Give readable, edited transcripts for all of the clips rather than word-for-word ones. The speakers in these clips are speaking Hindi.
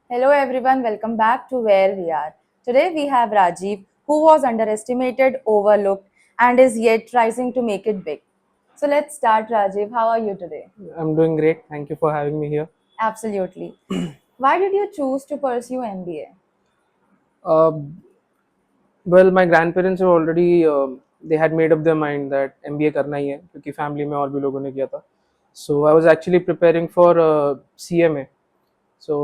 Hello everyone, welcome back to Where We Are. Today we have Rajiv, who was underestimated, overlooked, and is yet rising to make it big. So let's start, Rajiv. How are you today? I'm doing great. Thank you for having me here. Absolutely. Why did you choose to pursue MBA? Uh, well, my grandparents have already they had made up their mind that MBA करना ही है क्योंकि फैमिली में और भी लोगों ने किया था. So I was actually preparing for CMA. So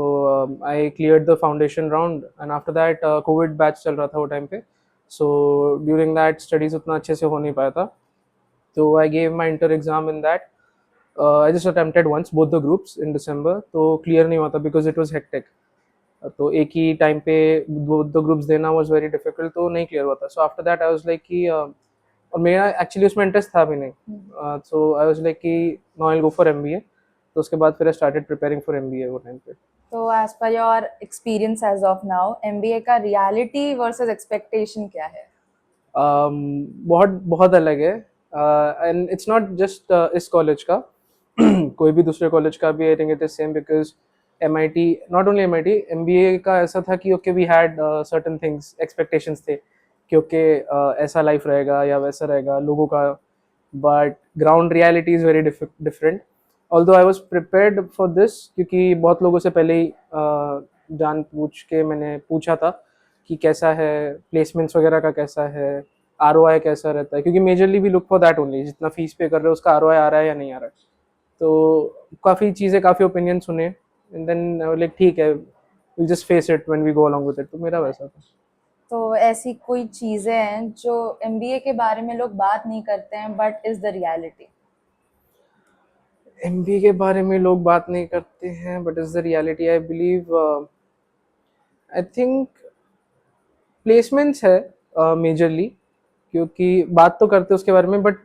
I cleared the foundation round and after that COVID batch चल रहा था वो टाइम पे. So during that studies उतना अच्छे से हो नहीं पाया था. So I gave my inter exam in that. I just attempted once both the groups in December. तो clear नहीं हुआ था because it was hectic. तो एक ही टाइम पे दो ग्रुप्स देना वाज वेरी डिफिकल्ट तो नहीं क्लियर हुआ था. So after that I was like कि और मेरा एक्चुअली उसमें इंटरेस्ट था भी नहीं. सो आई वाज लाइक कि no I will go for MBA. तो उसके बाद फिर I started preparing for MBA वो टाइम पे. So as per your experience as of now, MBA का reality versus expectation क्या है? बहुत बहुत अलग है. एंड इट्स नॉट जस्ट इस कॉलेज का. कोई भी दूसरे कॉलेज का भी I think it is same because M I T not only M I T M B A का ऐसा था कि okay we had certain things expectations थे कि ओके ऐसा लाइफ रहेगा या वैसा रहेगा लोगों का. But ground reality is very different. Although I was prepared for this क्योंकि बहुत लोगों से पहले ही जान पूछ के मैंने पूछा था कि कैसा है प्लेसमेंट्स वगैरह का कैसा है आर ओ आई कैसा रहता है क्योंकि मेजरली भी लुक फॉर दैट ओनली जितना फीस पे कर रहे हो उसका आर ओ आई आ रहा है या नहीं आ रहा है. तो काफ़ी चीज़ें काफ़ी ओपिनियन सुने एंड देन लाइक ठीक है will just face it when we go along with it. तो मेरा वैसा था. तो ऐसी कोई चीजें हैं जो MBA के बारे में लोग बात नहीं करते हैं but is the reality? MBA के बारे में लोग बात नहीं करते हैं but is the reality I believe. I think placements है मेजरली क्योंकि बात तो करते हैं उसके बारे में but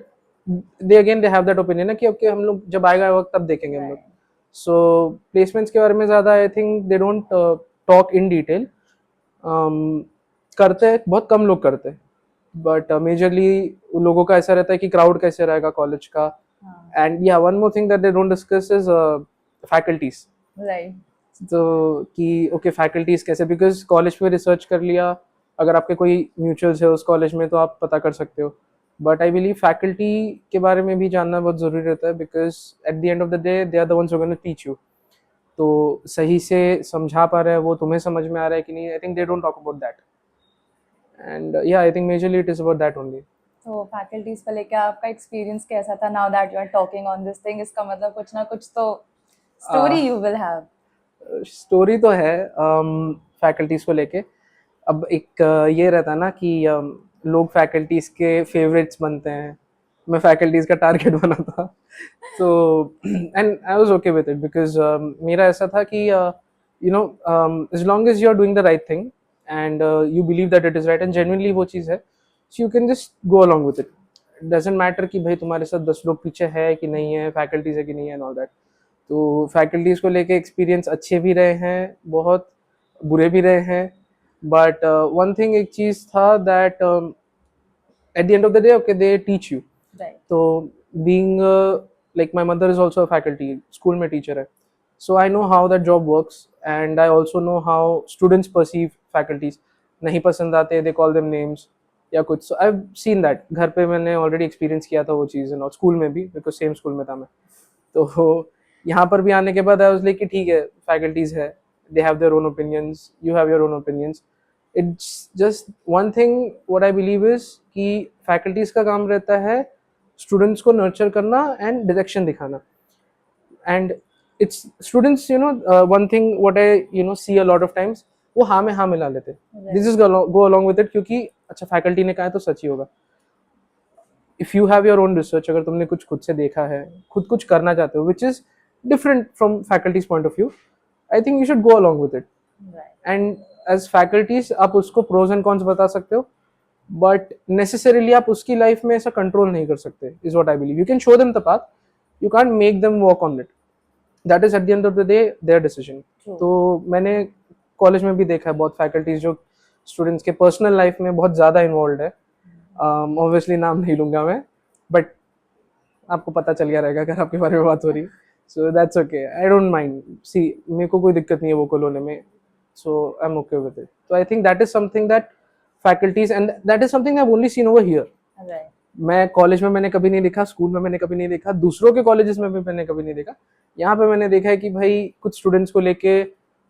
they again they have that opinion है कि ओके हम लोग जब आएगा वक्त तब देखेंगे हम लोग. राइट. सो प्लेसमेंट्स के बारे में ज़्यादा आई think they don't talk in detail. करते हैं बहुत कम लोग करते हैं बट मेजरली लोगों का ऐसा रहता है कि क्राउड कैसे रहेगा कॉलेज का. हाँ. एंड या one more thing that they don't discuss is faculties. Right. तो कि ओके फैकल्टीज कैसे बिकॉज कॉलेज में रिसर्च कर लिया अगर आपके कोई म्यूचुअल्स है उस कॉलेज में तो आप पता कर सकते हो. बट आई बिलीव फैकल्टी के बारे में भी जानना बहुत ज़रूरी रहता है because at the end of the day they are the ones who gonna teach you. तो सही से समझा पा रहे हैं वो तुम्हें समझ में आ रहा है कि नहीं. I think they don't talk about that. And या I think majorly it is about that only. तो फैकल्टीज को लेकर आपका एक्सपीरियंस कैसा था? Now that you are talking on this thing, इसका मतलब कुछ ना कुछ तो story you will have. Story तो है फैकल्टीज़ को लेके. अब एक ये रहता है ना कि लोग फैकल्टीज़ के फेवरेट्स बनते हैं. मैं फैकल्टीज़ का टारगेट बना था. तो and I was okay with it because मेरा ऐसा था कि you know as long as you are doing the right thing and you believe that it is right and genuinely वो चीज़ है so you can just go along with it. Doesn't matter कि भाई तुम्हारे साथ 10 लोग पीछे है कि नहीं है फैकल्टीज़ है कि नहीं है एंड ऑल दैट. तो फैकल्टीज़ को लेके एक्सपीरियंस अच्छे भी रहे हैं बहुत बुरे भी रहे हैं. बट वन थिंग एक चीज़ था that at the end of the day okay they teach you. Right. तो being like my mother is also a faculty school में टीचर है. So I know how that job works and I also know how students perceive faculties. नहीं पसंद आते दे कॉल देम नेम्स या कुछ. So I have seen that घर पे मैंने ऑलरेडी एक्सपीरियंस किया था वो चीज़ और स्कूल में भी बिकॉज सेम स्कूल में था मैं. तो यहाँ पर भी आने के बाद आई वाज लाइक कि ठीक है फैकल्टीज है they have their own opinions you have your own opinions. It's just one thing what I believe is कि फैकल्टीज का काम रहता है स्टूडेंट्स को नर्चर करना एंड डायरेक्शन दिखाना. And it's students you know one thing what I you know see a lot of times वो हाँ में हाँ मिला लेते. This is go along with it क्योंकि अच्छा फैकल्टी ने कहा है तो सच ही होगा. If you have your own research अगर तुमने कुछ खुद से देखा है खुद कुछ करना चाहते हो which is different from faculties point of view I think you should go along with it. Right. And as faculties आप उसको प्रोज एंड कॉन्स बता सकते हो बट नेसेसरीली आप उसकी लाइफ में ऐसा कंट्रोल नहीं कर सकते is what I believe. You can show them the path you can make them work on it. That is eight the end of the day there decision. True. तो मैंने कॉलेज में भी देखा है बहुत फैकल्टीज जो स्टूडेंट्स के पर्सनल लाइफ में बहुत ज़्यादा इन्वॉल्व है. ऑब्वियसली नाम नहीं लूंगा मैं बट आपको पता चल गया रहेगा अगर आपके बारे में बात हो रही. So that's okay I don't mind. See मेरे को कोई दिक्कत नहीं है वो होने में. so I'm okay with it. So I think that is something that faculties, and that is something I've only seen over here. Right. मैं कॉलेज में मैंने कभी नहीं देखा, स्कूल में मैंने कभी नहीं देखा, दूसरों के कॉलेजेस में भी मैंने कभी नहीं देखा. यहाँ पे मैंने देखा है कि भाई कुछ स्टूडेंट्स को लेके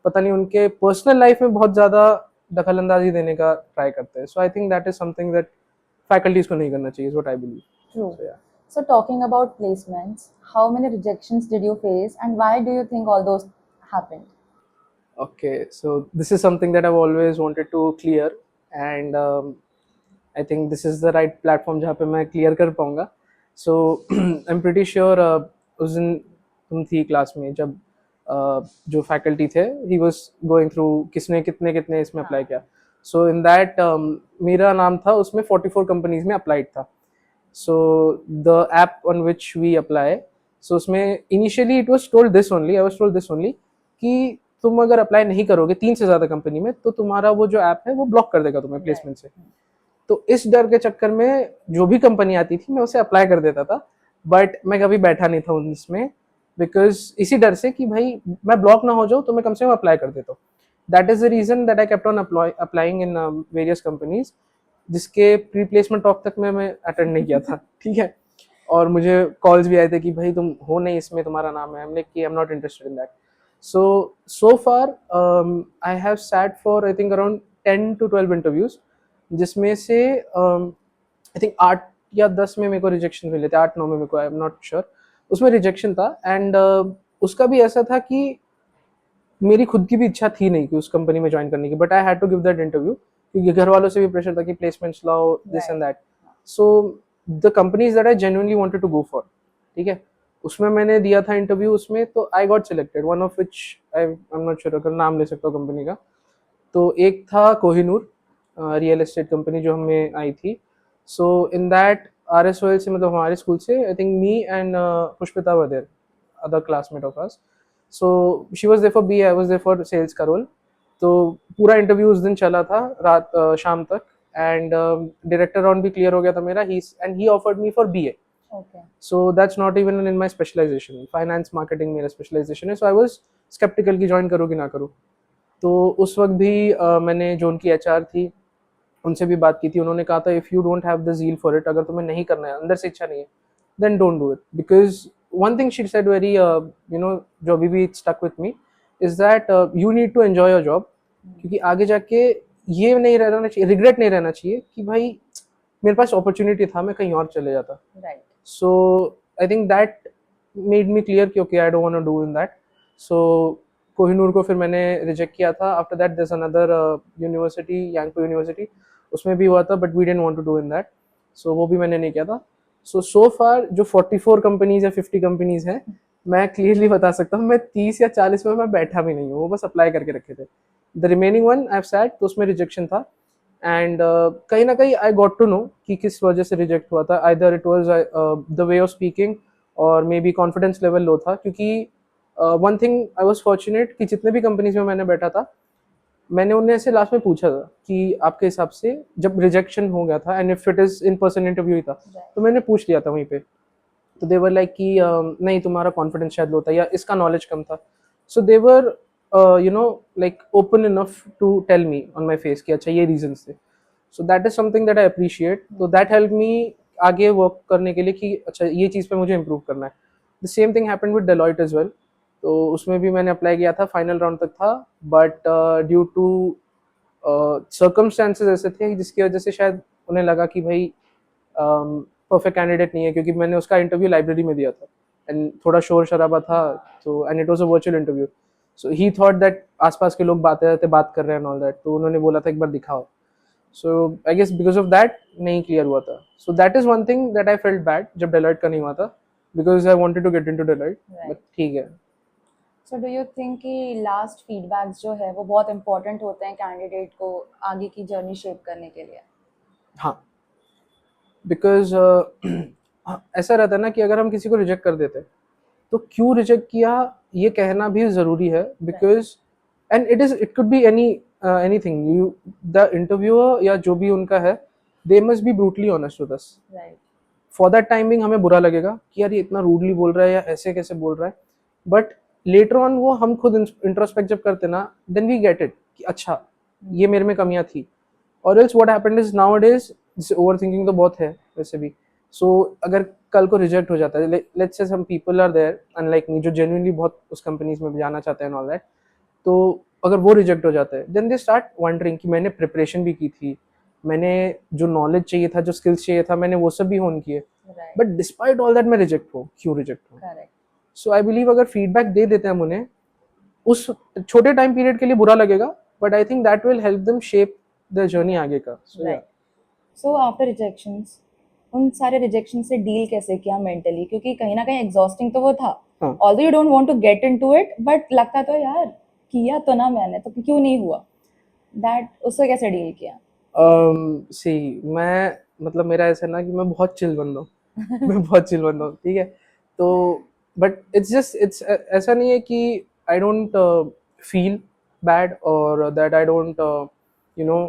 पता नहीं उनके पर्सनल लाइफ में बहुत ज़्यादा दखल अंदाजी देने का ट्राई करते हैं. So I think that is something that faculties को नहीं करना चाहिए, is what I believe. True. So, yeah. So talking about placements, how many rejections did you face and why do you think all those happened? Okay, so this is something that I've always wanted to clear, and I think this is the right platform जहाँ पे मैं clear कर पाऊँगा. So I'm pretty sure उस दिन तुम थी क्लास में जब जो फैकल्टी थे, he was going through किसने कितने कितने इसमें अप्लाई किया. So in that मेरा नाम था उसमें 44 कंपनीज में अप्लाइड था. So the app on which we apply, so उसमें initially it was told this only, I was told this only कि तुम अगर अप्लाई नहीं करोगे 3 से ज़्यादा कंपनी में तो तुम्हारा वो जो ऐप है वो ब्लॉक कर देगा तुम्हें प्लेसमेंट से. तो इस डर के चक्कर में जो भी कंपनी आती थी मैं उसे अप्लाई कर देता था, बट मैं कभी बैठा नहीं था उसमें, बिकॉज इसी डर से कि भाई मैं ब्लॉक ना हो जाऊँ तो मैं कम से कम अप्लाई कर देता हूँ. That is the reason that I kept on applying in various companies, जिसके प्री प्लेसमेंट टॉक तक मैं अटेंड नहीं किया था. ठीक है, और मुझे कॉल्स भी आए थे कि भाई तुम हो नहीं इसमें, तुम्हारा नाम है. हमने कि आई am not interested in that. So far I have sat for I think around 10 to 12 interviews, जिसमें से आई थिंक 8 या 10 में मेरे को रिजेक्शन मिले थे, 8-9 में मेरे को, आई एम नॉट श्योर, उसमें रिजेक्शन था. एंड उसका भी ऐसा था कि मेरी खुद की भी इच्छा थी नहीं कि उस कंपनी में ज्वाइन करने की, but I had to give that interview क्योंकि घर वालों से भी प्रेशर था कि प्लेसमेंट्स लाओ, this and that. So the companies that I genuinely wanted to go for, ठीक है, उसमें मैंने दिया था इंटरव्यू उसमें, तो I got selected. One of which I am not sure अगर नाम ले सकता हूँ कंपनी का. तो एक था कोहिनूर रियल एस्टेट कंपनी जो हमें आई थी. सो इन दैट RSOL से, मतलब हमारे स्कूल से, I think me and Pushpita were there, other classmate of us. So she was there for BA, I was there for sales का रोल. तो पूरा इंटरव्यू उस दिन चला था रात शाम तक, एंड डायरेक्टर राउंड भी क्लियर हो गया था मेरा. ही offered me for BA. Okay. So that's not even in my specialization. Finance marketing मेरा specialization है. So I was skeptical कि join करूँ कि ना करूँ. तो उस वक्त भी मैंने जो उनकी HR थी उनसे भी बात की थी. उन्होंने कहा था if you don't have the zeal for it, अगर तुम्हें नहीं करना है, अंदर से इच्छा नहीं है, then don't do it. Because one thing she said very जो अभी भी stuck with me is that you need to enjoy your job. क्योंकि आगे जाके ये नहीं रहना चाहिए, रिग्रेट नहीं रहना चाहिए कि भाई मेरे पास अपॉर्चुनिटी था, मैं कहीं और चले जाता. Right. So I think that made me clear कि okay I don't want to do in that. So Kohinoor को फिर मैंने रिजेक्ट किया था. After that there's another university, Yangpo university, उसमें भी हुआ था, but we didn't want to do in that. So वो भी मैंने नहीं किया था. So far जो 44 कंपनीज या 50 कंपनीज हैं, मैं क्लियरली बता सकता हूँ मैं 30 या 40 में मैं बैठा भी नहीं हूँ, वो बस अप्लाई करके रखे थे. The remaining one I have sat, तो उसमें रिजेक्शन था. एंड कहीं ना कहीं आई गॉट टू नो कि किस वजह से रिजेक्ट हुआ था. Either it was the way of speaking और may be confidence level low था. क्योंकि one thing I was fortunate कि जितने भी कंपनीज में मैंने बैठा था, मैंने उन्हें ऐसे लास्ट में पूछा था कि आपके हिसाब से जब रिजेक्शन हो गया था, and if it is in person interview ही था, तो मैंने पूछ लिया था वहीं पे. तो दे वर लाइक कि नहीं तुम्हारा कॉन्फिडेंस शायद लो था या इसका नॉलेज कम था. सो दे वर like open enough to tell me on my face कि अच्छा ये reasons थे. So that is something that I appreciate. So that helped me आगे work करने के लिए कि अच्छा ये चीज़ पे मुझे improve करना है. The same thing happened with Deloitte as well. तो उसमें भी मैंने अप्लाई किया था, फाइनल राउंड तक था, बट ड्यू टू सर्कमस्टांसेस ऐसे थे जिसकी वजह से शायद उन्हें लगा कि भाई परफेक्ट कैंडिडेट नहीं है, क्योंकि मैंने उसका इंटरव्यू लाइब्रेरी में दिया था एंड थोड़ा शोर शराबा था. तो and it was a virtual interview. So he thought that आसपास के लोग बात कर रहे हैं एंड ऑल दैट, तो उन्होंने बोला था एक बार दिखाओ. So I guess because of that नहीं क्लियर हुआ था. So that is one thing that I felt bad जब डेलॉइट का नहीं हुआ था, because I wanted to get into Deloitte. But ठीक है. सो डू यू थिंक कि लास्ट फीडबैक्स जो है वो बहुत इंपॉर्टेंट होते हैं कैंडिडेट को आगे की जर्नी शेप करने के लिए? हाँ, बिकॉज ऐसा रहता है ना कि अगर हम किसी को रिजेक्ट कर देते तो क्यों रिजेक्ट किया ये कहना भी ज़रूरी है. Because and it could be anything. You the interviewer या जो भी उनका है, they must be brutally honest with us. For that timing हमें बुरा लगेगा कि यार ये इतना रूडली बोल रहा है या ऐसे कैसे बोल रहा है, बट लेटर ऑन वो हम खुद इंट्रोस्पेक्ट जब करते ना, देन वी गेट इट कि अच्छा ये मेरे में कमियां थी. और else what happened is now days, over thinking तो बहुत है वैसे भी. सो अगर कल को रिजेक्ट हो जाता है, let's say some people are there unlike me जो जेन्युइनली बहुत उस कंपनीज में जाना चाहते हैं ऑल दैट, तो अगर वो रिजेक्ट हो जाता है देन दे स्टार्ट वंडरिंग कि मैंने प्रिपरेशन भी की थी, मैंने जो नॉलेज चाहिए था, जो स्किल्स चाहिए था, मैंने वो सब भी होन किए, Right. But despite all that मैं रिजेक्ट हूँ, क्यों रिजेक्ट हूँ. Correct. सो आई बिलीव अगर फीडबैक दे देते हैं हम उन्हें, उस छोटे टाइम पीरियड के लिए बुरा लगेगा, but I think that will help them shape the journey आगे का. सो Right. So after rejections, उन सारे रिजेक्शन से डील कैसे किया मेंटली, क्योंकि कहीं ना कहीं एग्जॉस्टिंग तो वो था. हाँ. Although you don't want to get into it, but लगता तो यार किया तो ना मैंने, तो क्यों नहीं हुआ. दैट उससे कैसे डील किया. सी मैं मतलब मेरा ऐसा है ना कि मैं बहुत चिल बंदा हूँ. मैं बहुत चिल बंदा हूँ, ठीक है. तो बट इट्स जस्ट इट्स ऐसा नहीं है कि आई डोंट फील बैड और that I don't you know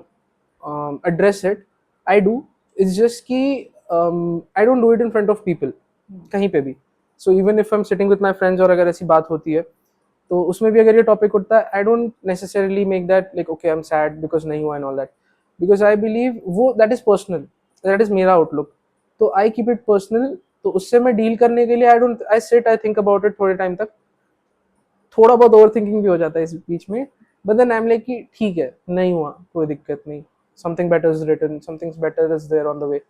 address it. I do. It's just कि I don't do it in front of people कहीं पे भी. So even if I am sitting with my friends और अगर ऐसी बात होती है तो उसमें भी अगर ये टॉपिक उठता है, I don't necessarily make that like okay I am sad because नहीं हुआ and all that, because I believe वो that is personal, that is मेरा आउटलुक. तो आई कीप इट पर्सनल. तो उससे मैं डील करने के लिए I sit, I think about it थोड़े टाइम तक. थोड़ा बहुत ओवर थिंकिंग भी हो जाता है इस बीच में, but then I am like कि ठीक है, नहीं हुआ कोई दिक्कत नहीं, something better is written, something better is there on the way.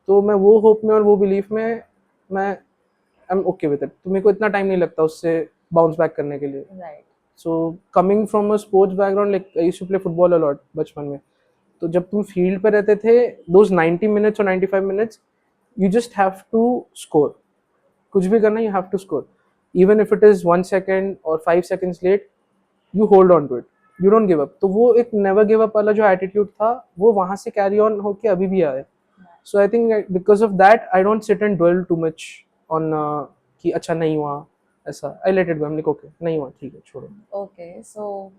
तो मैं वो होप में और वो बिलीफ में मैं I am okay with it. तो मेरे को इतना टाइम नहीं लगता उससे बाउंस बैक करने के लिए. Right. So coming from a sports background, like I used to play football a lot बचपन में. तो जब तुम फील्ड पे रहते थे, दोज 90 मिनट्स और 95 minutes, you just have to score. कुछ भी करना, you have to score. Even if it is 1 second और 5 seconds late, you hold on to it, you don't give up. तो वो एक नेवर गिव अप वाला जो एटीट्यूड था, वो वहां से कैरी ऑन होके अभी भी आया. So I think because of that I don't sit and dwell too much on कि अच्छा नहीं हुआ ऐसा. I let it go. I am like okay नहीं हुआ, ठीक है, छोड़ो. Okay, so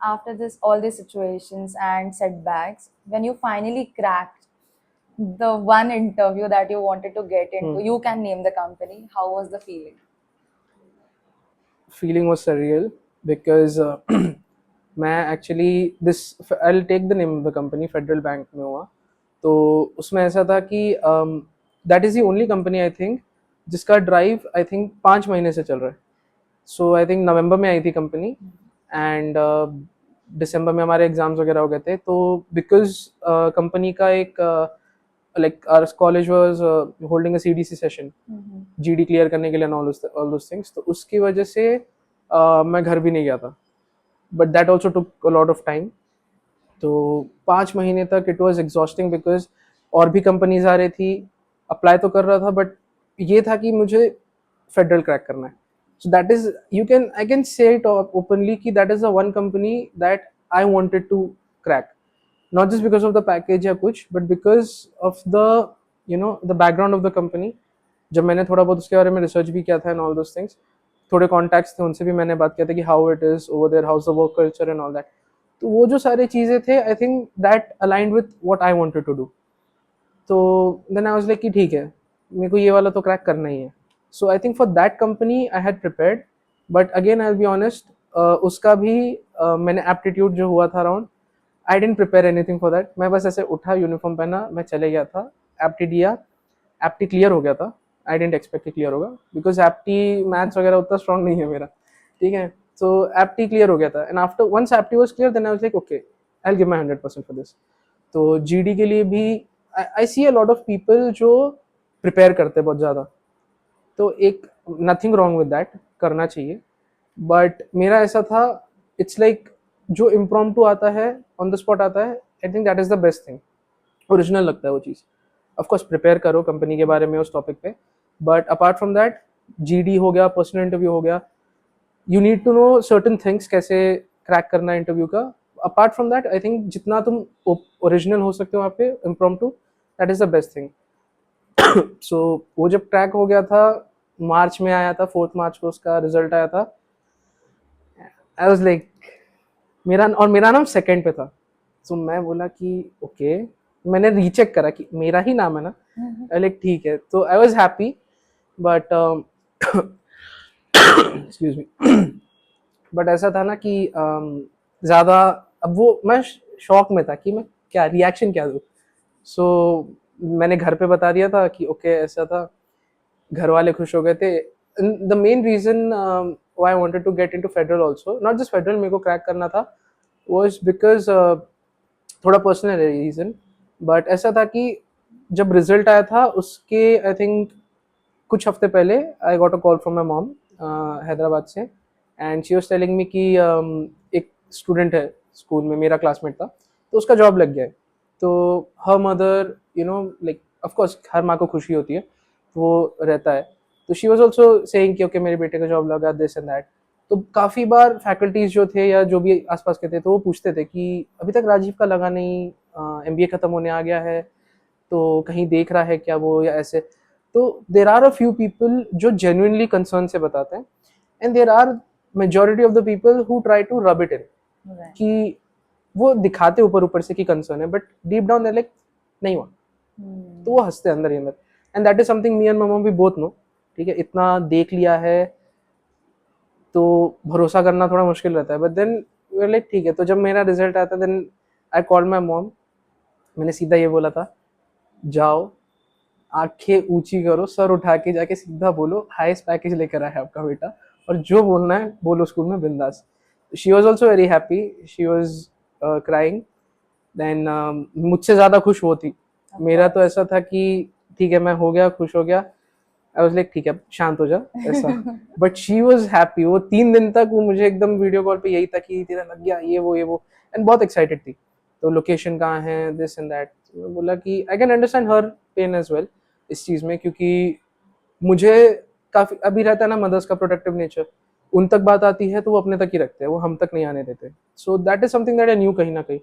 after this, all these situations and setbacks, when you finally cracked the one interview that you wanted to get into, you can name the company. How was the feeling? Feeling was surreal because मैं actually this I will take the name of the company, Federal Bank में हुआ. तो उसमें ऐसा था कि that is the only company I think जिसका ड्राइव आई थिंक 5 महीने से चल रहा है. सो आई थिंक नवंबर में आई थी कंपनी एंड दिसंबर में हमारे एग्जाम्स वगैरह हो गए थे. तो बिकॉज कंपनी का एक like our college was holding a CDC session, GD clear करने के लिए ऑल दोस थिंग्स. तो उसकी वजह से मैं घर भी नहीं गया था, but that also took a lot of time. तो 5 महीने तक इट वॉज एग्जॉस्टिंग बिकॉज और भी कंपनीज आ रही थी. अप्लाई तो कर रहा था, बट ये था कि मुझे फेडरल क्रैक करना है. So that is you can I can say it openly कि that is the one company that I wanted to crack, not just because of the package या कुछ, but because of the the background of the company. जब मैंने थोड़ा बहुत उसके बारे में रिसर्च भी किया था एंड ऑल दोस थिंग्स, थोड़े कॉन्टैक्ट्स थे, उनसे भी मैंने बात किया था कि how it is over there, how is the work culture and all that. तो वो जो सारी चीज़ें थे, I think that aligned with what I wanted to do. तो देन आई वाज लाइक कि ठीक है, मेरे को ये वाला तो क्रैक करना ही है. So I think for that company I had prepared, but again I will be honest, उसका भी मैंने एप्टीट्यूड जो हुआ था around, I didn't prepare anything for that. मैं बस ऐसे उठा, यूनिफॉर्म पहना, मैं चले गया था. एप्टी दिया, एप्टी क्लियर हो गया था. आई डेंट एक्सपेक्ट कि क्लियर होगा बिकॉज एप्टी मैथ्स वगैरह उतना स्ट्रॉन्ग नहीं है मेरा, ठीक है. So एप्टी क्लियर हो गया था and after once apti was clear then I was like okay I will give my 100% for this. तो जीडी के लिए भी I see a lot of people जो प्रिपेयर करते हैं बहुत ज़्यादा. तो एक नथिंग रॉन्ग विद दैट, करना चाहिए. बट मेरा ऐसा था, इट्स लाइक जो इम्प्रॉम्प्टू आता है, ऑन द स्पॉट आता है, I think that is the best thing. Original लगता है वो चीज़. ऑफकोर्स प्रिपेयर करो कंपनी के बारे में उस टॉपिक पे, but apart from that, GD हो गया, पर्सनल इंटरव्यू हो गया, you need to know certain things कैसे क्रैक करना है इंटरव्यू का. Apart from that I think जितना तुम ओरिजिनल हो सकते हो वहाँ पे impromptu, that is the best thing. So वो जब क्रैक हो गया था, मार्च में आया था, 4 मार्च को उसका रिजल्ट आया था. आई वाज लाइक, मेरा नाम सेकंड पे था. सो मैं बोला कि ओके, मैंने रीचेक करा कि मेरा ही नाम है ना, लाइक ठीक है. तो I was happy, but excuse me. But ऐसा था ना कि ज़्यादा अब वो मैं शॉक में था कि मैं क्या रिएक्शन क्या दूँ। सो मैंने घर पे बता दिया था कि ओके ऐसा था, घर वाले खुश हो गए थे। The main reason why I wanted to get into Federal also, not just Federal, मेरे को क्रैक करना था, वाज बिकॉज थोड़ा पर्सनल रीजन। बट ऐसा था कि जब रिजल्ट आया था उसके आई थिंक कुछ हफ्ते पहले I got a call from my mom Hyderabad से, and she was telling me कि एक स्टूडेंट है स्कूल में, मेरा क्लासमेट था, तो उसका जॉब लग गया है। तो हर mother you know like of course हर माँ को खुशी होती है, वो रहता है। तो शी वाज आल्सो सेइंग कि ओके मेरे बेटे का जॉब लगा, दिस एंड दैट। तो काफ़ी बार फैकल्टीज जो थे या जो भी आसपास के थे, तो वो पूछते थे कि अभी तक राजीव का लगा नहीं, एमबीए खत्म होने आ गया है, तो कहीं देख रहा है क्या वो, या ऐसे। तो there are a few people जो जेन्युइनली कंसर्न से बताते हैं, and there are majority of the people who try to rub it in, Right. कि वो दिखाते ऊपर ऊपर से कि कंसर्न है, बट डीप डाउन लाइक नहीं हुआ। तो वो हंसते हैं अंदर ही अंदर, and that is something me and मामा भी बोथ नो। ठीक है, इतना देख लिया है तो भरोसा करना थोड़ा मुश्किल रहता है, बट देन वी लाइक ठीक है। तो जब मेरा रिजल्ट आया था, then I called my mom, मैंने सीधा ये बोला था, जाओ आंखें ऊंची करो, सर उठा के जाके सीधा बोलो हाईएस्ट पैकेज लेकर आया है आपका बेटा, और जो बोलना है बोलो स्कूल में बिंदास। She was also very happy, she was crying. Then मुझसे ज़्यादा खुश वो थी। मेरा तो ऐसा था कि ठीक है मैं हो गया, खुश हो गया, आई वाज लाइक ठीक है शांत हो जा ऐसा। बट शी वाज हैप्पी, वो 3 दिन तक वो मुझे एकदम वीडियो कॉल पे यही था कि तेरा लग गया ये वो, एंड बहुत एक्साइटेड थी। तो लोकेशन कहाँ है, दिस एंड दैट। मैं बोला कि I can understand her pain as well इस चीज़ में, क्योंकि मुझे काफ़ी अभी रहता है ना मदर्स का प्रोटेक्टिव नेचर, उन तक बात आती है तो वो अपने तक ही रखते हैं, वो हम तक नहीं आने देते। So that is something that I knew कहीं ना कहीं।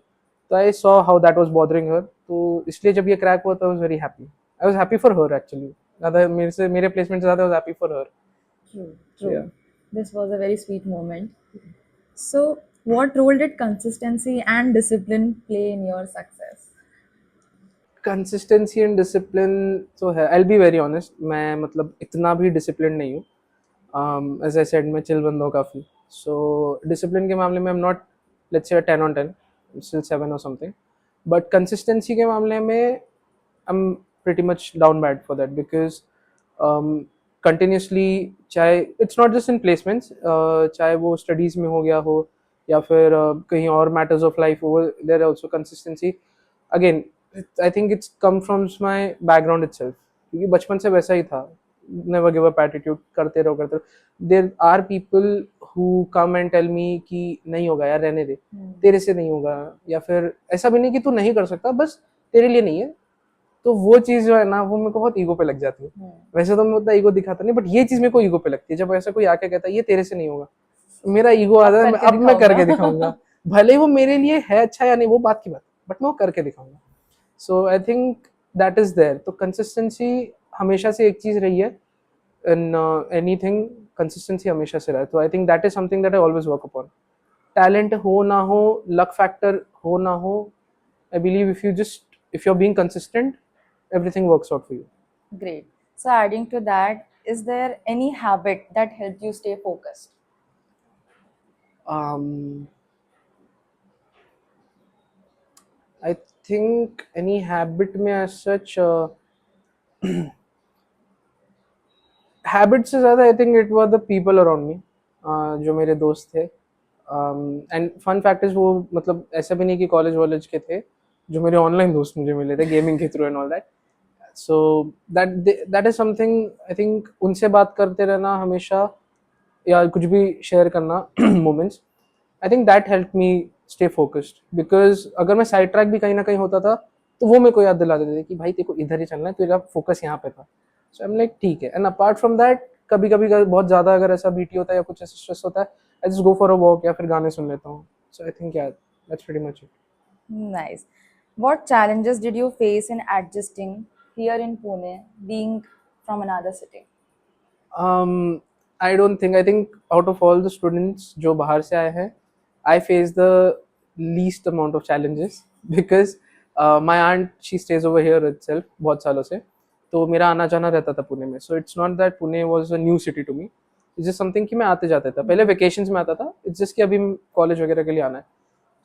तो I saw how that was bothering her, तो इसलिए जब ये क्रैक हुआ तो I was very happy. I was happy for her actually, ज़्यादा मेरे प्लेसमेंट से ज़्यादा I was happy for her. True, या true. This was a very sweet moment. So, what role did consistency and discipline play in your success? Consistency and discipline तो है, आई बी वेरी ऑनेस्ट, मैं मतलब इतना भी डिसिप्लिन नहीं हूँ। एज आई सेड मैं चिल बंदा हूँ काफ़ी। सो डिसिप्लिन के मामले में I am not let's say 10 on 10, still 7 और समथिंग। बट कंसिस्टेंसी के मामले में I am pretty much down bad for that, because continuously, चाहे it's not just in placements, चाहे वो स्टडीज़ में हो गया हो या फिर कहीं और मैटर्स ऑफ लाइफ हो, there also consistency. Again I think it's come from my background itself, क्योंकि बचपन से वैसा ही था, नेवर गिव अप एटीट्यूड, करते रहो। There are people who come and tell me कि नहीं होगा यार रहने दे, तेरे से नहीं होगा, या फिर ऐसा भी नहीं कि तू नहीं कर सकता, बस तेरे लिए नहीं है। तो वो चीज़ जो है ना, वो मेरे को बहुत ईगो पे लग जाती है। वैसे तो मैं उतना ईगो दिखाता नहीं, बट ये चीज़ मेरे को ईगो पे लगती है जब ऐसा कोई आके कहता है ये तेरे से नहीं होगा। मेरा ईगो आ अब जाता है, करके अब मैं करके दिखाऊंगा। दिखाऊंगा। भले ही वो मेरे लिए है अच्छा या नहीं, वो बात की बात, बट मैं वो करके दिखाऊंगा। So I think that is there. तो कंसिस्टेंसी हमेशा से एक चीज रही है इन एनीथिंग, कंसिस्टेंसी हमेशा से रहा है। तो आई think that is something that I always work upon. Talent हो ना हो, लक फैक्टर हो ना हो, I believe if you're being consistent, everything works out for you. Great. So, adding to that, is there any habit that helped you stay focused? um I think any habit में as such, हैबिट से ज़्यादा आई think it were the people around me, जो मेरे दोस्त थे। एंड फन फैक्ट इज, वो मतलब ऐसा भी नहीं कि कॉलेज वॉलेज के थे, जो मेरे ऑनलाइन दोस्त मुझे मिले थे गेमिंग के through and all that. So that is something I think, उनसे बात करते रहना हमेशा या कुछ भी शेयर करना moments, I think that help me stay focused. Because अगर मैं साइड ट्रैक भी कहीं ना कहीं होता था, तो वो मेरे को याद दिला देते थे कि भाई तेरे को इधर ही चलना है, तेरा फोकस यहाँ पे था। सो आई एम लाइक ठीक है। एंड अपार्ट फ्रॉम दैट, कभी कभी बहुत ज़्यादा अगर ऐसा बीटी होता है या कुछ ऐसा स्ट्रेस होता है, I just go for a walk या फिर गाने सुन लेता हूँ। सो आई थिंक यार that's pretty much it. Nice. What challenges did you face in adjusting here in Pune, being from another city? I don't think, I think out of all the students जो बाहर से आए हैं, I face the least amount of challenges, because my aunt she stays over here itself बहुत सालों से। तो मेरा आना जाना रहता था पुणे में। So it's not that Pune was a new city to me, it's just something कि मैं आते जाते था, पहले वेकेशंस में आता था, इट्स जस्ट कि अभी कॉलेज वगैरह के लिए आना है।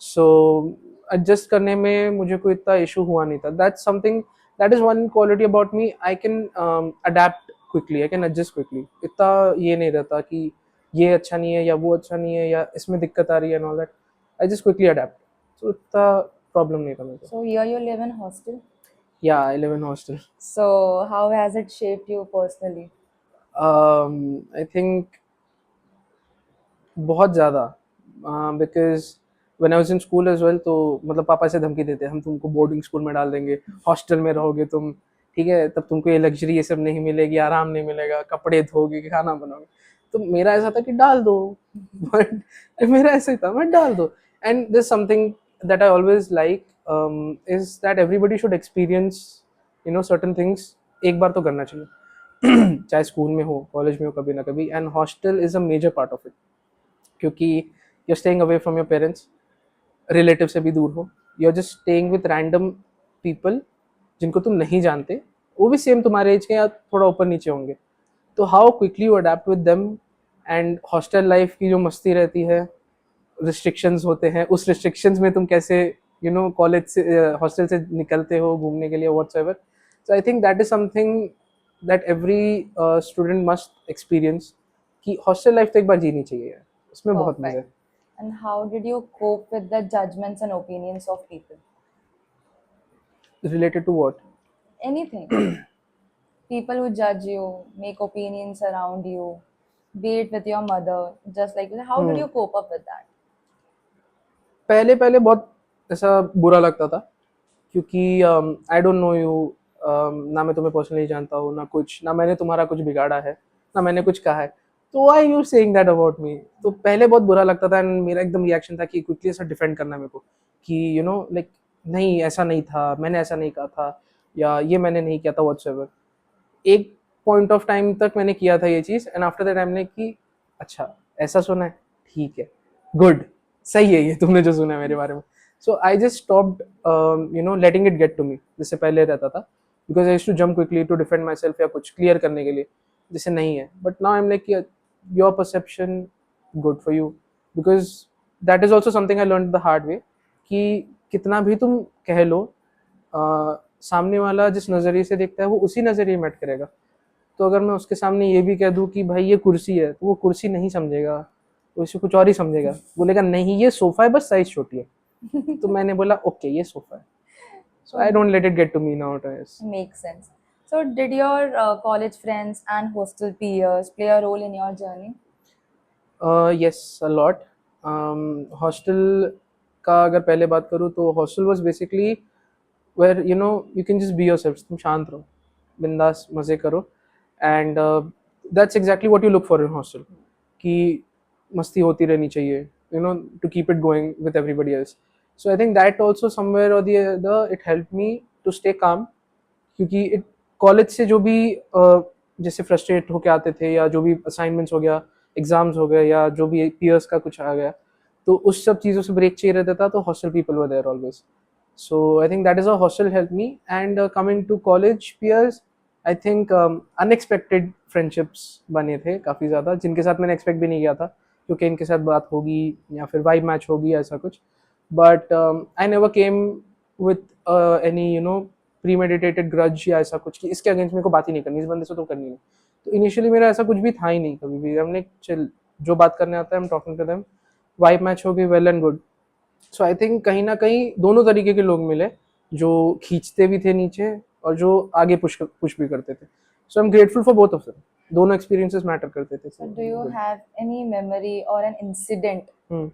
सो एडजस्ट करने में मुझे कोई इतना इशू हुआ नहीं था. That's something, that is one quality about me. I can adapt quickly, I can adjust quickly. इतना ये नहीं रहता कि ये अच्छा नहीं है या वो अच्छा नहीं है या इसमें दिक्कत आ रही है and all that. I just quickly adapt. So इतना प्रॉब्लम नहीं था मेरे को. So here you live in hostel. या I live in hostel. So how has it shaped you personally? I think बहुत ज़्यादा, because when I was in school as well, तो मतलब पापा से धमकी देते हम तुमको बोर्डिंग स्कूल में डाल देंगे, हॉस्टल में रहोगे तुम, ठीक है, तब तुमको ये लग्जरी ये सब नहीं मिलेगी, आराम नहीं मिलेगा, कपड़े धोगे, खाना बनाओगे. तो मेरा ऐसा था कि डाल दो. बट मेरा ऐसा ही था, मैं डाल दो. And this something that I always like is that everybody should experience certain things. एक बार तो करना चाहिए. चाहे स्कूल में हो, कॉलेज में हो, कभी ना कभी. And hostel is a major part of it, क्योंकि you are staying away from your parents, relative से भी दूर हो, you are just staying with random people जिनको तुम नहीं जानते, वो भी सेम तुम्हारे एज के या थोड़ा ऊपर नीचे होंगे. तो how quickly you adapt with them. And hostel life की जो मस्ती रहती है, रिस्ट्रिक्शंस होते हैं, उस रिस्ट्रिक्शंस में तुम कैसे कॉलेज से हॉस्टल से निकलते हो घूमने के लिए whatsoever. So I think that is something that every student must experience, कि हॉस्टल लाइफ तो एक बार जीनी चाहिए यार, उसमें बहुत मजा है. Perfect. And how did you cope with the judgments and opinions of people? Related to what? Anything. People who judge you, make opinions around you, be it with your mother, just like how did you cope up with that? पहले पहले बहुत ऐसा बुरा लगता था, क्योंकि आई डोंट नो यू, ना मैं तुम्हें पर्सनली जानता हूँ, ना कुछ, ना मैंने तुम्हारा कुछ बिगाड़ा है, ना मैंने कुछ कहा है, तो why you saying that about me. तो पहले बहुत बुरा लगता था. एंड मेरा एकदम रिएक्शन था कि क्विकली ऐसा डिफेंड करना मेरे को, कि लाइक नहीं ऐसा नहीं था, मैंने ऐसा नहीं कहा था, या ये मैंने नहीं किया था व्हाट्सएवर. एक पॉइंट ऑफ टाइम तक मैंने किया था ये चीज़, एंड आफ्टर दैट टाइम ने कि अच्छा ऐसा सुना है, ठीक है, गुड, सही है ये तुमने जो सुना है मेरे बारे में. So I just stopped letting it get to me, जिससे पहले रहता था, because I used to jump quickly to defend myself या कुछ क्लियर करने के लिए, जैसे नहीं है. But now I am like your perception good for you, because that is also something I learn the hard way, कि कितना भी तुम कह लो, सामने वाला जिस नज़रिए से देखता है वो उसी नज़रिए में करेगा. तो अगर मैं उसके सामने ये भी कह दूं कि भाई ये कुर्सी है, तो वो कुर्सी नहीं समझेगा, वो इसे कुछ और ही समझेगा, बोलेगा नहीं ये सोफा है, बस साइज छोटी है. तो मैंने बोला ओके ये सोफा है. So I don't let it get to me now times. Makes sense. So did your college friends and hostel peers play a role in your journey? Yes a lot. Hostel का अगर पहले बात करूँ तो hostel was basically where you can just be yourself. तुम शांत रहो, बिंदास मज़े करो. And that's exactly what you look for in hostel, कि मस्ती होती रहनी चाहिए, to keep it going with everybody else. So I think that also somewhere or the other it help me to stay calm, क्योंकि इट कॉलेज से जो भी जैसे फ्रस्ट्रेट होके आते थे, या जो भी असाइनमेंट्स हो गया, एग्जाम्स हो गए, या जो भी पीयर्स का कुछ आ गया, तो उस सब चीज़ों से ब्रेक चाहिए रहता था. तो hostel people were there always. So I think that is a hostel help me. And coming to college peers, I think unexpected friendships बने थे काफ़ी ज़्यादा, जिनके साथ मैंने एक्सपेक्ट भी नहीं किया था, क्योंकि इनके साथ बात होगी या फिर वाइब मैच होगी ऐसा कुछ. But I never came with any premeditated grudge या ऐसा कुछ, कि इसके अगेंस्ट मेरे को बात ही नहीं करनी, इस बंदे से तो करनी नहीं. तो इनिशियली मेरा ऐसा कुछ भी था ही नहीं कभी भी. हमने चल जो बात करने आता है, हम talking to them, vibe match हो गई, well and good. So I think कहीं ना कहीं दोनों तरीके के लोग मिले, जो खींचते भी थे नीचे और जो आगे पुश भी करते थे. So I am grateful for both of them. दोनों एक्सपीरियंसेस मैटर करते थे. So do you have any memory or an incident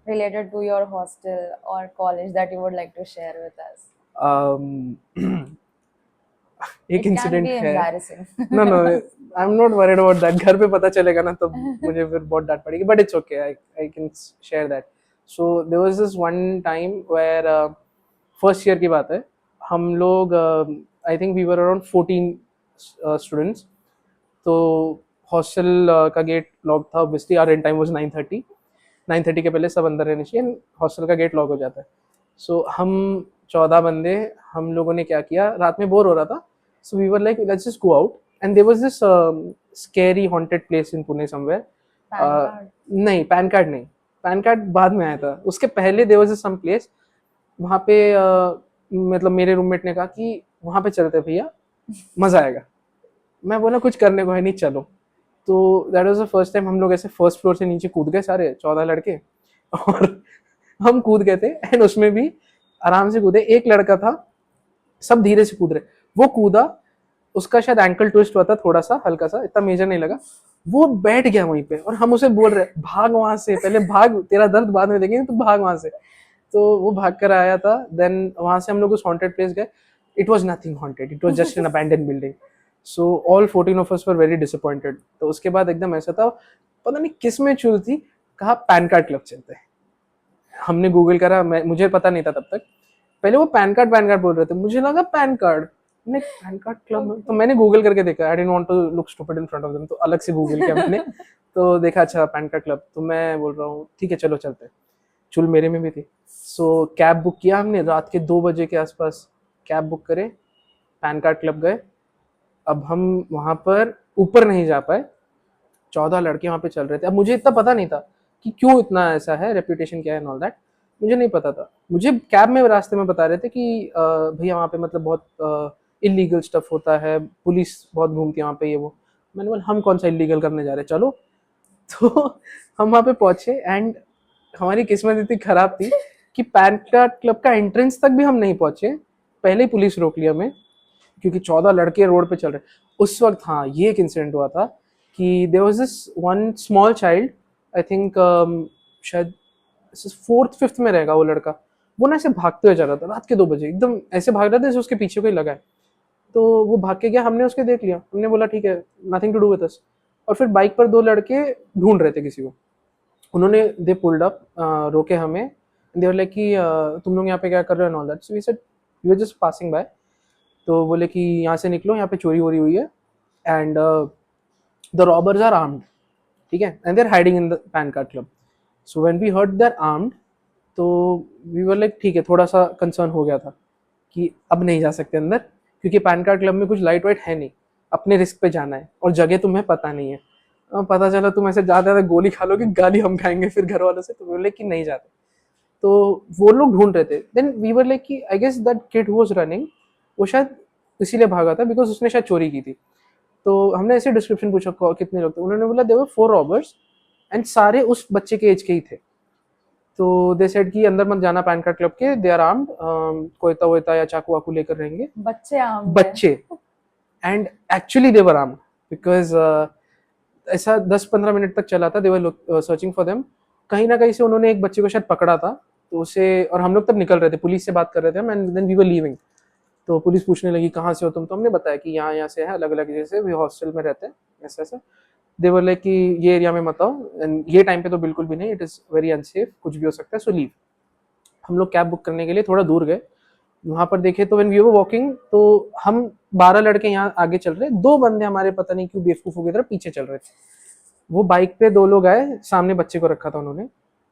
related to your hostel or college that you would like to share with us? एक It can इंसिडेंट be है. embarrassing. No no, I am not worried about that. घर पे पता चलेगा ना, तब मुझे फिर बहुत डांट पड़ेगी. But it's okay, I can share that. So there was this one time where first year की बात है, हम लोग I think we were around 14 students. तो हॉस्टल का गेट लॉक था. Obviously our end time was 9:30. 9:30 के पहले सब अंदर रहने चाहिए, हॉस्टल का गेट लॉक हो जाता है. सो हम 14 बंदे, हम लोगों ने क्या किया, रात में बोर हो रहा था. So we were like, let's just go out. And there was this scary haunted place in Pune somewhere. Pan card. नहीं, पैन कार्ड नहीं. पैन कार्ड बाद में आया था। उसके पहले देयर वाज सम प्लेस, वहाँ पे मतलब मेरे रूममेट ने कहा कि वहाँ पे चलते हैं भैया, मजा आएगा। मैं बोला कुछ करने को है नहीं, चलो। तो that was the first time हम लोग ऐसे फर्स्ट फ्लोर से नीचे कूद गए सारे 14 लड़के, और हम कूद गए थे। एंड उसमें भी आराम से कूदे। एक लड़का था, सब धीरे से कूद रहे, वो कूदा, उसका शायद एंकल ट्विस्ट हुआ था थोड़ा सा, हल्का सा, इतना मेजर नहीं लगा। वो बैठ गया वहीं पे, और हम उसे बोल रहे भाग वहां से, पहले भाग, तेरा दर्द बाद में देखेंगे, तो भाग वहां से। तो वो भाग कर आया था। देन वहां से हम लोग उस हॉन्टेड प्लेस गए। It was nothing haunted, it was just an abandon building. So all 14 of us were very disappointed. तो उसके बाद एकदम ऐसा था, पता नहीं किस में चुल थी, कहा पैन कार्ड क्लब चलते हैं। हमने गूगल करा, मुझे पता नहीं था तब तक। पहले वो पैन कार्ड बोल रहे थे, मुझे लगा पैन कार्ड, मैंने पैन कार्ड क्लब, तो मैंने गूगल करके देखा, I didn't want to look stupid in front of them, तो अलग से गूगल किया मैंने। तो देखा अच्छा पैन कार्ड क्लब, तो मैं बोल रहा हूँ ठीक है चलो चलते हैं। चुल मेरे में भी थी। सो कैब बुक किया हमने, रात के 2 बजे के आसपास कैब बुक करे, पैन कार्ड क्लब गए। अब हम वहाँ पर ऊपर नहीं जा पाए, 14 लड़के वहाँ पे चल रहे थे। अब मुझे इतना पता नहीं था कि क्यों इतना ऐसा है, रेपुटेशन क्या है एंड ऑल दैट, मुझे नहीं पता था। मुझे कैब में रास्ते में बता रहे थे कि भैया वहाँ पे मतलब बहुत इलीगल स्टफ होता है, पुलिस बहुत घूमती है वहाँ पे, ये वो। मैंने बोला हम कौन सा इलीगल करने जा रहे हैं, चलो। तो हम वहाँ पे पहुंचे, एंड हमारी किस्मत इतनी खराब थी कि पैन कार्ड क्लब का एंट्रेंस तक भी हम नहीं पहुंचे, पहले ही पुलिस रोक लिया हमें, क्योंकि 14 लड़के रोड पे चल रहे। उस वक्त हाँ ये एक इंसिडेंट हुआ था कि there was this one small child, I think शायद 4th 5th में रहेगा वो लड़का। वो ना ऐसे भागते हुए चल रहा था रात के 2 बजे, एकदम ऐसे भाग रहा था जैसे उसके पीछे कोई लगा है। तो वो भाग के गया, हमने उसके देख लिया, हमने बोला ठीक है, nothing to do with us. और फिर बाइक पर 2 लड़के ढूंढ रहे थे किसी को, उन्होंने दे पुल्ड अप, रोके हमें, दे वर लाइक कि तुम लोग यहाँ पे क्या कर रहे हो and all that. So we said we were just passing by. तो बोले कि यहाँ से निकलो, यहाँ पे चोरी वोरी हुई है, and the robbers are armed, ठीक है, and they are hiding in the Pan Card Club. So when we heard they are armed, तो वी वर लाइक ठीक है, थोड़ा सा कंसर्न हो गया था कि अब नहीं जा सकते अंदर, क्योंकि पैन कार्ड क्लब में कुछ लाइट वाइट है नहीं, अपने रिस्क पे जाना है, और जगह तुम्हें पता नहीं है। पता चला तुम ऐसे जाते जाते गोली खा लोगे, गाली हम खाएंगे फिर घर वालों से, तो बोले कि नहीं जाते। तो वो लोग ढूंढ रहे थे। देन वी वर लाइक कि I guess that kid who was running, वो शायद इसीलिए भागा था बिकॉज उसने शायद चोरी की थी। तो हमने ऐसे डिस्क्रिप्शन पूछा कितने लोग थे, उन्होंने बोला देयर वर 4 रॉबर्स, एंड सारे उस बच्चे के एज के ही थे। तो दे सेड कि अंदर मत जाना पैन कार्ड क्लब के, दे आर आर्म्ड, कोयता वोयता या चाकू वाकू लेकर रहेंगे बच्चे आम बच्चे। And actually they were armed, because ऐसा 10-15 मिनट तक चला था, दे वर सर्चिंग फॉर देम। कहीं ना कहीं से उन्होंने एक बच्चे को शायद पकड़ा था, तो उसे, और हम लोग तब निकल रहे थे, पुलिस से बात कर रहे थे, and then we were leaving. तो पुलिस पूछने लगी कहाँ से हो तुम, तो हमने बताया कि यहाँ से है, अलग अलग जैसे वे हॉस्टल में रहते हैं, ऐसा ऐसा। दे वर लाइक कि ये एरिया में मत आओ, एंड ये टाइम पे तो बिल्कुल भी नहीं, इट इज़ वेरी अनसेफ, कुछ भी हो सकता है, सो लीव। हम लोग कैब बुक करने के लिए थोड़ा दूर गए, वहाँ पर देखे तो व्हेन वी वर वॉकिंग, तो हम 12 लड़के यहाँ आगे चल रहे, 2 बंदे हमारे पता नहीं क्यों बेवकूफ़ों की तरह पीछे चल रहे थे। वो बाइक पे 2 लोग आए, सामने बच्चे को रखा था उन्होंने,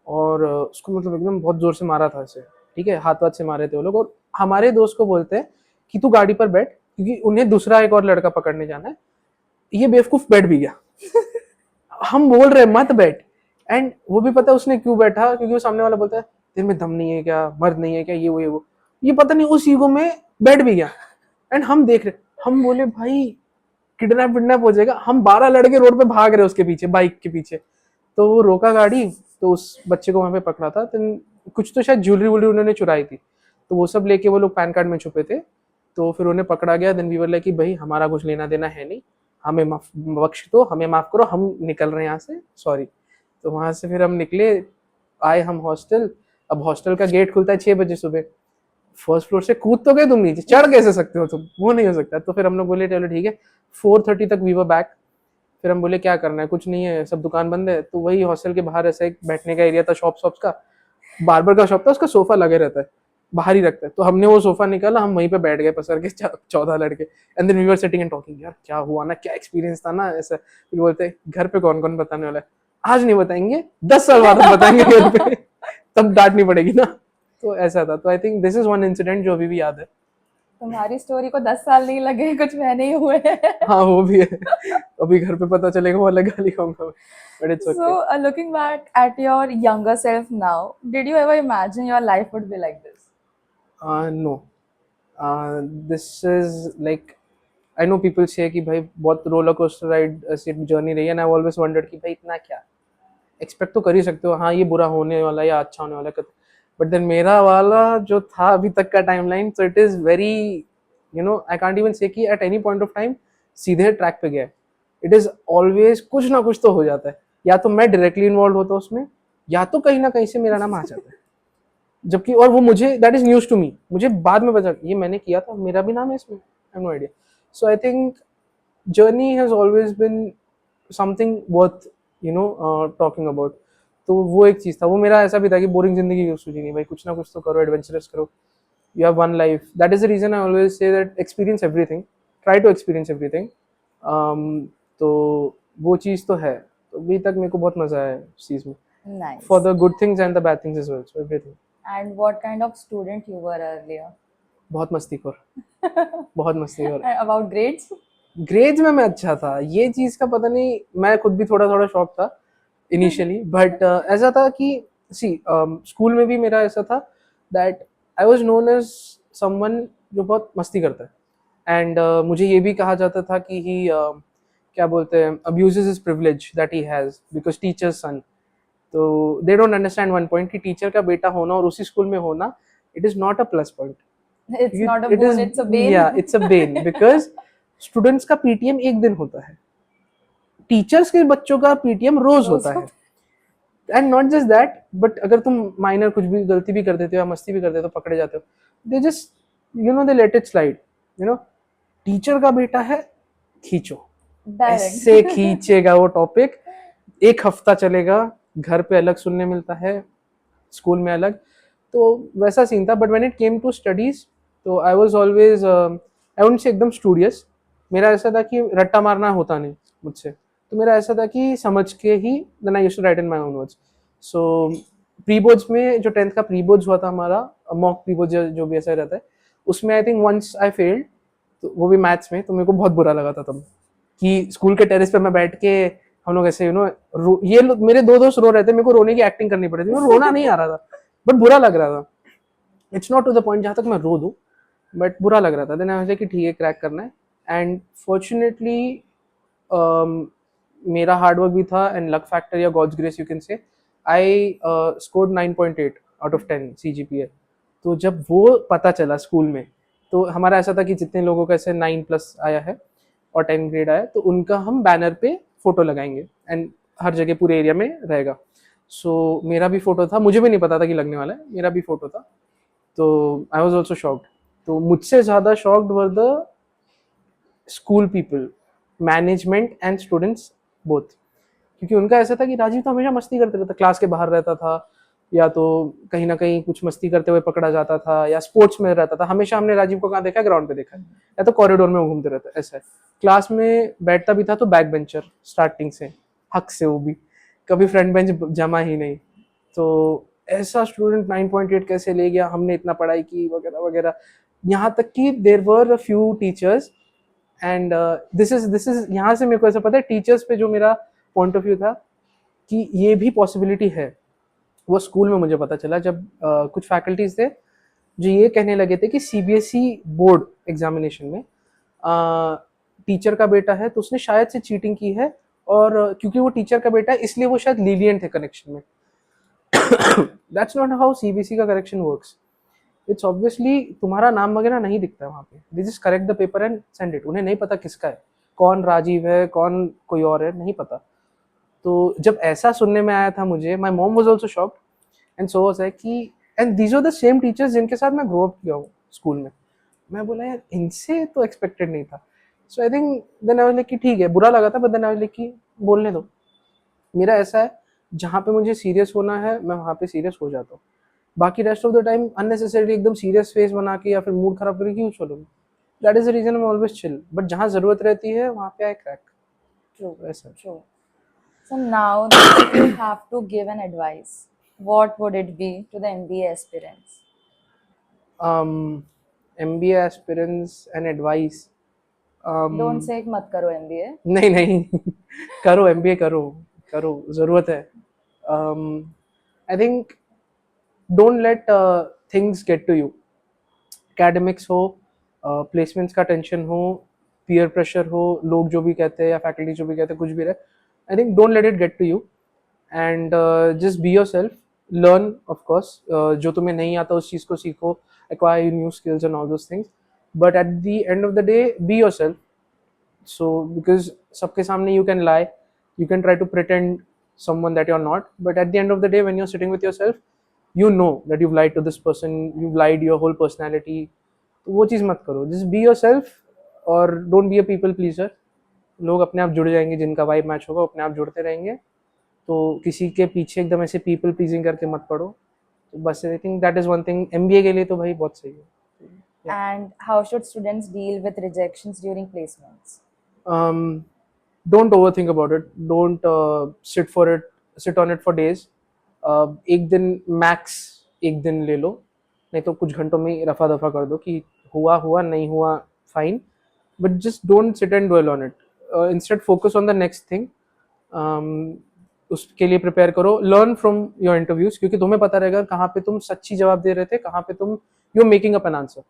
और उसको मतलब एकदम बहुत जोर से मारा था ऐसे, ठीक है, हाथ वाथ से मारे थे वो लोग। और हमारे दोस्त को बोलते हैं कि तू गाड़ी पर बैठ, क्योंकि उन्हें दूसरा एक और लड़का पकड़ने जाना है। ये बेवकूफ बैठ भी गया। हम बोल रहे मत बैठ, एंड वो भी पता है उसने क्यों बैठा, क्योंकि वो सामने वाला बोलता है तेरे में दम नहीं है क्या, मर्द नहीं है क्या, ये वो। ये पता नहीं उस ईगो में बैठ भी गया। एंड हम देख रहे, हम बोले भाई किडनैप विडनैप हो जाएगा। हम 12 लड़के रोड पे भाग रहे उसके पीछे, बाइक के पीछे। तो वो रोका गाड़ी, तो उस बच्चे को वहां पे पकड़ा था। तो कुछ तो शायद ज्वेलरी वुलरी उन्होंने चुराई थी, तो वो सब लेके वो लोग पैन कार्ड में छुपे थे। तो फिर उन्हें पकड़ा गया। देन वी वर लाइक कि भाई हमारा कुछ लेना देना है नहीं, हमें माफ बख्श दो, हमें माफ करो, हम निकल रहे हैं यहाँ से, सॉरी। तो वहां से फिर हम निकले, आए हम हॉस्टल। अब हॉस्टल का गेट खुलता है 6 बजे सुबह। फर्स्ट फ्लोर से कूद तो गए तुम नीचे, चढ़ कैसे सकते हो तुम, वो नहीं हो सकता। तो फिर हम लोग बोले चलो ठीक है, 4:30 तक वी वर बैक। फिर हम बोले क्या करना है, कुछ नहीं है, सब दुकान बंद है। तो वही हॉस्टल के बाहर ऐसा एक बैठने का एरिया था, शॉप्स का, बार्बर का शॉप था, उसका सोफा लगे रहता है, बाहर ही रखता है। तो हमने वो सोफा निकाला, हम वहीं पे बैठ गए पसर के 14 लड़के। And then we were sitting and talking, यार क्या हुआ ना, क्या एक्सपीरियंस था ना ऐसा। फिर बोलते घर पे कौन कौन बताने वाला है, आज नहीं बताएंगे, 10 साल बाद हम बताएंगे घर पे, तब डांट नहीं पड़ेगी ना। तो ऐसा था। तो I think this is one incident जो अभी भी याद है। तुम्हारी स्टोरी को 10 साल नहीं लगे, कुछ महीने ही हुए हैं। हाँ वो भी है, अभी घर पे पता चलेगा वो अलग गाली खाऊंगा, but it's So, okay. looking back at your younger self now, did you ever imagine your life would be like this? No, this is like, I know people से कि भाई बहुत रोलर कोस्टर राइड ऐसी जर्नी रही है, एंड आई ऑलवेज वंडर्ड कि भाई इतना क्या एक्सपेक्ट तो कर ही सकते हो, हाँ ये बुरा होने वाला है या अच्छा होने वाला है, बट देन मेरा वाला जो था अभी तक का timeline, so it is very, you know, I can't even से कि at any point of time सीधे ट्रैक पे गया है। इट इज ऑलवेज कुछ ना कुछ तो हो जाता है, या तो मैं डायरेक्टली इन्वॉल्व होता हूँ उसमें, या तो कहीं ना कहीं से मेरा नाम आ जाता है, जबकि और वो मुझे that is news to me, मुझे बाद में पता ये मैंने किया था, मेरा भी नाम है इसमें, I have no idea. So I think journey has always been something worth, you know, talking about. तो वो एक चीज था, वो मेरा ऐसा भी था कि बोरिंग जिंदगी क्यों सूझी नहीं भाई, कुछ ना कुछ तो करो, एडवेंचरस करो, you have one life. That is the reason I always say that experience everything, try to experience everything. um, तो वो चीज़ तो है, तो अभी तक मेरे को बहुत मज़ा आया है इस चीज़ में, Nice. for the good things and the bad things as well, so everything. And what kind of student you were earlier? बहुत मस्तीखोर, बहुत मस्तीखोर। And about grades? ग्रेड्स में मैं अच्छा था, ये चीज़ का पता नहीं, मैं खुद भी थोड़ा थोड़ा शौक था इनिशियली, बट ऐसा था कि सी स्कूल में भी मेरा ऐसा था that I was known as someone जो बहुत मस्ती करता है, एंड मुझे ये भी कहा जाता था कि ही क्या बोलते हैं, abuses his privilege that he has because teacher's son. तो they don't understand one point कि टीचर का बेटा होना और उसी स्कूल में होना, it is not a plus point, It's not a it boon, is, it's a bane. या it's a bane, because students का पीटीएम एक दिन होता है, टीचर्स के बच्चों का पीटीएम रोज होता है, and not just that, but अगर तुम माइनर कुछ भी गलती भी कर देते हो या मस्ती भी कर देते हो, पकड़े जाते हो, they just, you know, they let it slide, you know. Teacher का बेटा है, खींचो, Direct. ऐसे खींचेगा वो टॉपिक, एक हफ्ता चलेगा, घर पे अलग सुनने मिलता है, स्कूल में अलग, तो वैसा सीन था। But when it came to studies, तो I was always, I wouldn't say एकदम स्टूडियस, मेरा ऐसा था कि रट्टा मारना होता नहीं मुझसे, तो मेरा ऐसा था कि समझ के ही then I used to write in my own words. So pre boards में, जो 10th का प्री बोर्ड्स हुआ था हमारा, मॉक प्री बोर्ड जो भी ऐसा रहता है, उसमें I think once I failed, तो वो भी मैथ्स में, तो मेरे को बहुत बुरा लगा था तब, कि स्कूल के टेरेस पे मैं बैठ के, हम लोग ऐसे, यू नो, ये मेरे दो दोस्त रो रहे थे, मेरे को रोने की एक्टिंग करनी पड़ी थी, मेरे को रोना नहीं आ रहा था बट बुरा लग रहा था, it's not to the point जहाँ तक मैं रो दूँ, बट बुरा लग रहा था। देन आई वाज लाइक कि ठीक है, क्रैक करना है, एंड फॉर्चुनेटली मेरा हार्डवर्क भी था, एंड लक फैक्टर या god's grace you can say, I scored 9.8 out of 10 CGPA। तो जब वो पता चला स्कूल में, तो हमारा ऐसा था कि जितने लोगों का ऐसे 9+ आया है और 10 ग्रेड आया, तो उनका हम बैनर पे फोटो लगाएंगे, एंड हर जगह पूरे एरिया में रहेगा। सो मेरा भी फोटो था, मुझे भी नहीं पता था कि लगने वाला है, मेरा भी फोटो था, तो आई वॉज ऑल्सो शॉक्ड। तो मुझसे ज़्यादा shocked were the school people, management and students both, क्योंकि उनका ऐसा था कि राजीव तो हमेशा मस्ती करते रहता, क्लास के बाहर रहता था, या तो कहीं ना कहीं कुछ मस्ती करते हुए पकड़ा जाता था, या स्पोर्ट्स में रहता था, हमेशा हमने राजीव को कहाँ देखा, ग्राउंड पे देखा है, या तो कॉरिडोर में घूमते रहता, ऐसा है। क्लास में बैठता भी था तो बैक बेंचर स्टार्टिंग से, हक से, वो भी कभी फ्रंट बेंच जमा ही नहीं। तो ऐसा स्टूडेंट 9.8 कैसे ले गया, हमने इतना पढ़ाई की वगैरह वगैरह, यहाँ तक कि there were a few teachers, and this is यहाँ से मेरे को ऐसा पता है टीचर्स पे जो मेरा पॉइंट ऑफ व्यू था कि ये भी पॉसिबिलिटी है, वो स्कूल में मुझे पता चला जब कुछ फैकल्टीज थे जो ये कहने लगे थे कि CBSE बोर्ड एग्जामिनेशन में टीचर का बेटा है तो उसने शायद से चीटिंग की है, और क्योंकि वो टीचर का बेटा है इसलिए वो शायद लीलियंट है कनेक्शन में। दैट्स नॉट हाउ CBSE का करेक्शन वर्क्स। इट्स ऑब्वियसली तुम्हारा नाम वगैरह नहीं दिखता है वहाँ पे, they just correct the paper and send it, उन्हें नहीं पता किसका है, कौन राजीव है, कौन कोई और है, नहीं पता। तो जब ऐसा सुनने में आया था मुझे, my mom was also shocked, and so was है कि, and these are the same teachers जिनके साथ मैं ग्रो अप किया हूँ स्कूल में। मैं बोला यार इनसे तो एक्सपेक्टेड नहीं था। So I think then I was like कि ठीक है, बुरा लगा था, but then I was like कि बोलने दो, मेरा ऐसा है जहाँ पे मुझे सीरियस होना है मैं वहाँ पे सीरियस हो जाता हूँ, बाकी rest of the time unnecessary एकदम सीरियस फेस बना के या फिर मूड खराब करके क्यों छोड़ूंगा। That is the reason I am always chill, but जहाँ जरूरत रहती है वहाँ पे आई क्रैक। True, ऐसा true. So now, if you have to give an advice, what would it be to the MBA aspirants? MBA aspirants and advice. Don't say मत करो MBA. नहीं नहीं करो MBA करो करो ज़रूरत है. I think don't let things get to you. Academics हो, प्लेसमेंट्स का टेंशन हो, पीयर प्रेशर हो, लोग जो भी कहते हैं या फैकल्टी जो भी कहते हैं, कुछ भी रहे, I think don't let it get to you and just be yourself. Learn of course, जो तुम्हें नहीं आता उस चीज़ को सीखो, acquire new skills and all those things, but at the end of the day be yourself. So because सबके सामने you can lie, you can try to pretend someone that you're not, but at the end of the day when you're sitting with yourself, you know that you've lied to this person, you've lied your whole personality. तो वो चीज़ मत करो, just be yourself और don't be a people pleaser. लोग अपने आप जुड़ जाएंगे, जिनका वाइब मैच होगा अपने आप जुड़ते रहेंगे. तो किसी के पीछे एकदम ऐसे पीपल प्लीजिंग करके मत पड़ो. तो बस आई think that is one thing. MBA के लिए तो भाई बहुत सही है. And how should students deal with rejections during placements? Don't overthink about it. Don't sit on it for days. एक दिन मैक्स, एक दिन ले लो, नहीं तो कुछ घंटों में रफा दफा कर दो कि हुआ हुआ, नहीं हुआ fine, but just don't sit and dwell on it. Instead focus on the next thing. उसके लिए प्रिपेयर करो, लर्न फ्रॉम योर इंटरव्यूज, क्योंकि तुम्हें पता रहेगा कहाँ पे तुम सच्ची जवाब दे रहे थे, कहाँ पे तुम you are making up an answer.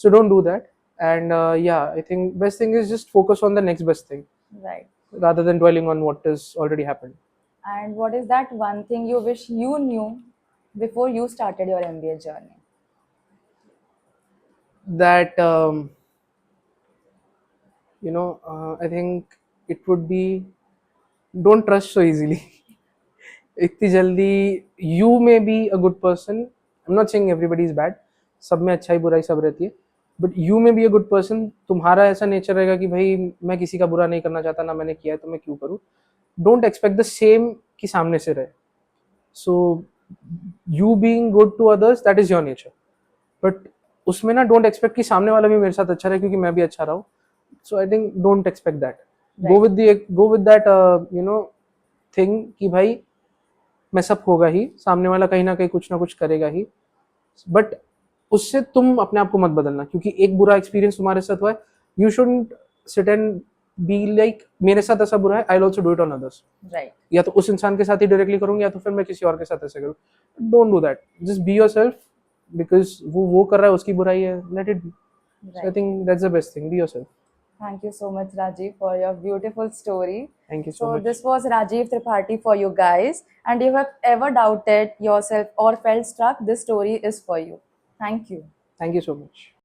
So don't do that. And yeah, I think best thing is just focus on the next best thing Right. rather than dwelling on what has already happened. And what is that one thing you wish you knew before you started your MBA journey? That I think it would be, don't trust so easily. इतनी जल्दी, you may be a good person. I'm not saying everybody is bad. सब में अच्छाई बुराई सब रहती है. बट यू में बी अ गुड पर्सन. तुम्हारा ऐसा नेचर रहेगा कि भाई मैं किसी का बुरा नहीं करना चाहता, ना मैंने किया है तो मैं क्यों करूँ. डोंट एक्सपेक्ट द सेम कि सामने से रहे. So you being good to others, that is your nature. But उसमें ना डोंट एक्सपेक्ट कि सामने वाला भी मेरे साथ अच्छा रहे क्योंकि मैं भी अच्छा रहा हूँ. So I think don't expect that. Go with that thing कि भाई मैं सब होगा ही, सामने वाला कहीं ना कहीं कुछ ना कुछ करेगा ही, बट उससे तुम अपने आप को मत बदलना. क्योंकि एक बुरा एक्सपीरियंस तुम्हारे साथ हुआ है, you shouldn't sit and be like मेरे साथ ऐसा बुरा है, I will also do it on others. Right. या तो उस इंसान के साथ ही डायरेक्टली करूंगी, या तो फिर मैं किसी और के साथ ऐसे करूँ. Don't do that. Just be yourself, because वो कर रहा है, उसकी बुराई है, let it be. So I think that's the best thing. Be yourself. Thank you so much, Rajiv, for your beautiful story. Thank you so So much. this was Rajiv Tripathi for you guys. And if you have ever doubted yourself or felt stuck, this story is for you. Thank you. Thank you so much.